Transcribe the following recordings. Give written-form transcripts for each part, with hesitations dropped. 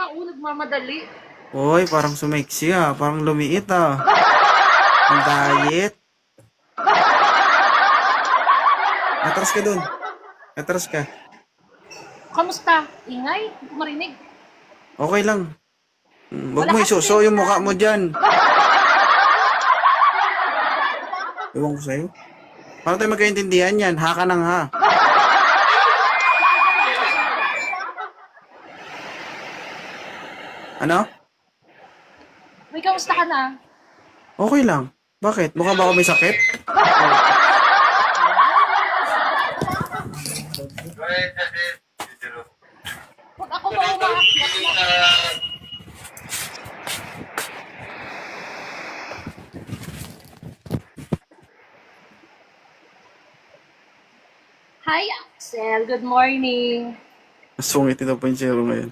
tao, nagmamadali. Uy, parang sumaiksi ah. Parang lumiit ah. Ang diet. Atras ka dun. Atras ka. Kamusta? Ingay? Hindi ko marinig. Okay lang. Huwag mo Malakas isuso din yung mukha yan. mo dyan. Ewan ko sa'yo. Paano tayo magkaintindihan yan? Ha ka nang ha. Ano? Uy, kamusta ka na? Okay lang. Bakit? Mukha ba ako may sakit? Huwag ako ba umaakyat na? Hi, Axel. Good morning. Sungit ito po yung zero ngayon.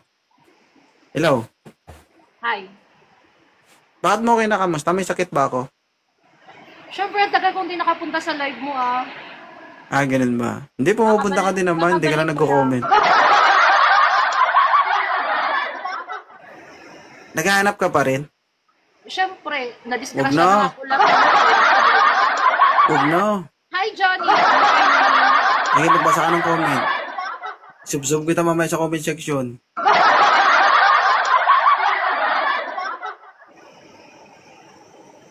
Hello? Hi. Bakit mo kinakamusta? May sakit ba ako? Siyempre, ang tagal kong di nakapunta sa live mo, ah. Ah, ganun ba? Hindi, pumupunta ka din naman. Hindi ka lang nagko-comment. Naghahanap ka pa rin? Siyempre, Huwag nadisgrasya na. na ako lang. Huwag na. Hi, Johnny. Good morning. Ay, magbasa ka ng comment. Sub-sub kita mamaya sa comment section.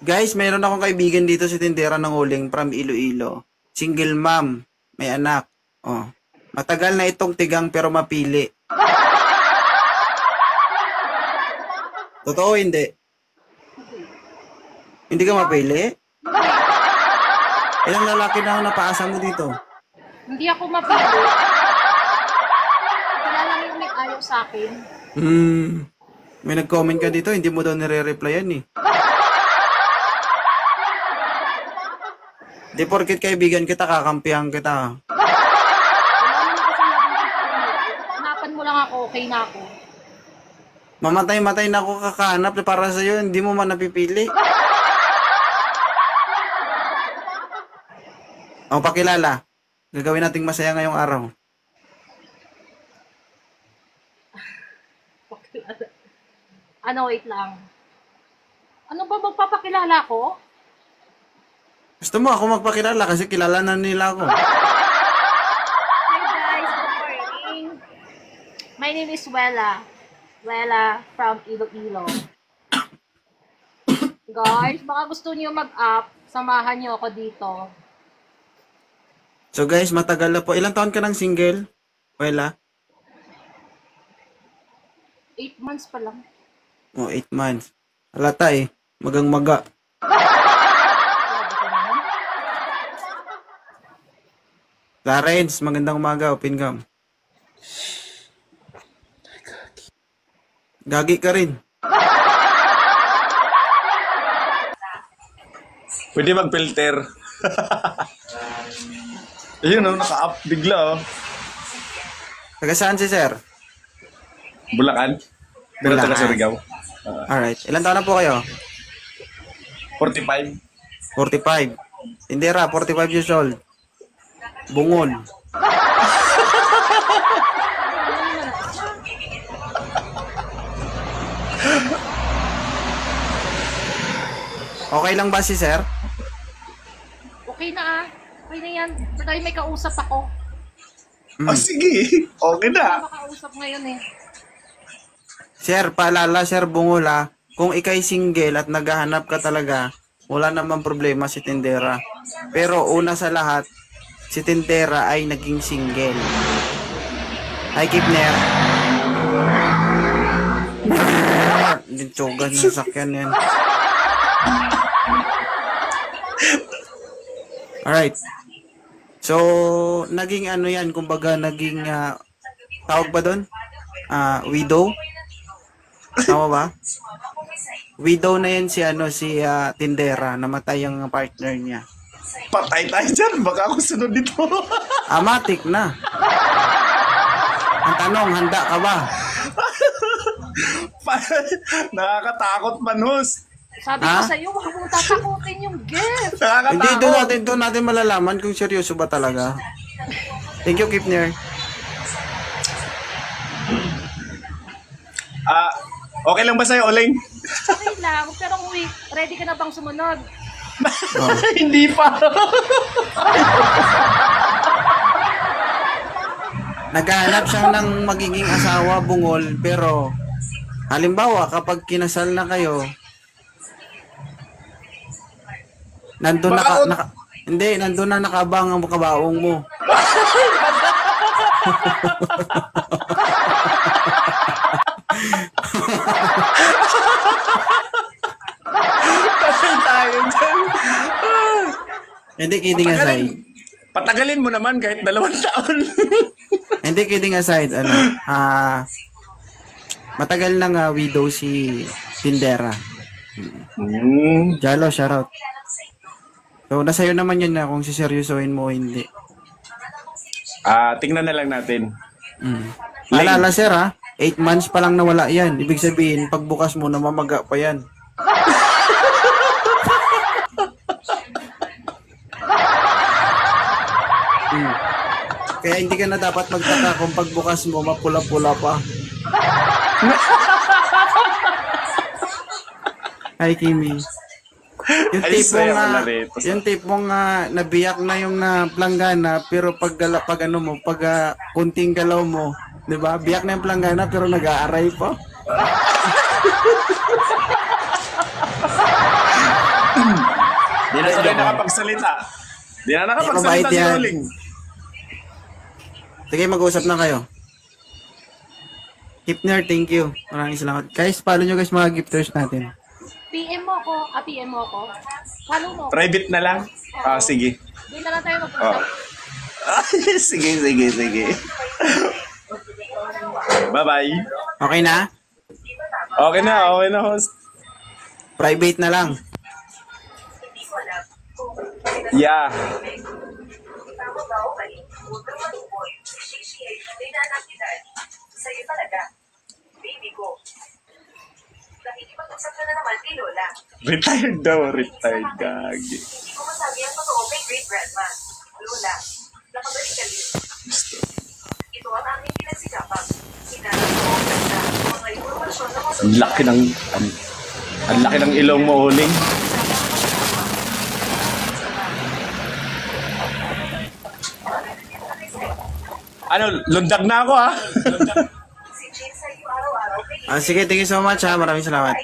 Guys, mayroon akong kaibigan dito si tindera ng uling from Iloilo. Single mom. May anak. Oh. Matagal na itong tigang pero mapili. Totoo hindi? Hindi ka mapili? Ilang lalaki na ako napaasa mo dito? Hindi ako mapili. Sila lang yung may ayaw sa akin. May nag-comment ka dito, hindi mo daw nire-replyan eh. Di porkit kaibigan kita, kakampihan kita. Wala naman ako sinabing hanapan mo lang ako, okay na ako. Mamatay-matay na ako kakahanap para sa'yo, hindi mo man napipili. O, pakilala. Gagawin nating masaya ngayong araw. Ano, wait lang. Ano ba magpapakilala ko? Gusto mo ako magpakilala kasi kilala na nila ako. Hi guys, good morning. My name is Wella. Wella from Iloilo. Guys, baka gusto niyo mag-up, samahan niyo ako dito. So guys, matagal na po. Ilang taon ka ng single? Wala? 8 months pa lang. O, 8 months. Halata eh. Magang-maga. Clarence, magandang umaga. Open cam. Gagi ka rin. Pwede mag-filter. Ayun, oh, naka-up bigla, oh. Taga saan si sir? Bulacan. Pero Bulacan. taga Surigao. Alright. Ilan taon na po kayo? 45. 45. Tindera, 45 years old. Bungol. Okay lang ba si sir? Okay na ah. Okay na yan. Pero may kausap ako. Oh, sige. Okay na. Makausap ngayon eh. Sir, paalala sir Bungol ha. Kung ikay single at naghahanap ka talaga, wala namang problema si Tindera. Pero una sa lahat, si Tindera ay naging single. Hi, Kipner. Dintsugan ng sakyan yan. Alright. So, naging ano yan, kumbaga naging, tawag ba doon? Widow? Tama ba? Widow na yan si Tindera, namatay ang partner niya. Patay tayo dyan. Baka ako sunod dito. Amatik na. Ang tanong, handa ka ba? Nakakatakot, manhus. Sabi ko sa'yo, huwag mong tatakutin yung gift. Hindi, Nakakatakot. doon natin malalaman kung seryoso ba talaga. Thank you, Kipner. Okay lang ba sa'yo, Oling? Okay lang, pero kung ready ka na bang sumunod? Hindi pa. Naghahanap siya ng magiging asawa, bungol, pero halimbawa, kapag kinasal na kayo, nandun Baka hindi, nandun na nakabang ang kabaong mo. Patay tayo dyan. Hindi, kidding aside. Patagalin mo naman kahit 2 taon. Hindi, kidding aside, matagal nang widow si Tindera. Jalo, shoutout. So, nasa iyo naman yun na kung siseryosohin mo o hindi. Tingnan na lang natin. Alala, sir, 8 months pa lang nawala yan. Ibig sabihin, pagbukas mo, namamaga pa yan. Kaya hindi ka na dapat magtaka kung pagbukas mo, mapula-pula pa. Hi, Kimi. Yung Ay, tipong saya pala rito. yung tipong nabiyak na yung planggana pero pag ano mo, pag kunting galaw mo, 'di ba? Biyak na yung planggana pero nag-aaray pa. Di na sila nakapagsalita. Di na nakapagsalita Mabait si yan. Oling. Sige, mag-usap na kayo. Kipner, thank you. Maraming salamat. Guys, follow nyo guys mga gifters natin. PM mo ako. PM mo ako. Follow mo. Private na lang? Sige. Doon na lang tayo mag-usap. Sige. Bye-bye. Okay na? Okay na, host. Private na lang. Yeah. Sa'yo talaga. Baby ko. Nakikipag-usap ka na naman kay Lola. Retired daw, retired gagi. Hindi ko masabi ang totoo kay great grandma. Lola, nakabalik ka din. Ito ang aming pinagsikapan. Sinanap ko ang ganda. Mga impormasyon na masunod. Ang laki ng ilong mo, Oling. Lundag na ako, Si Jane sa'yo araw-araw kay Sige, thank you so much Maraming salamat.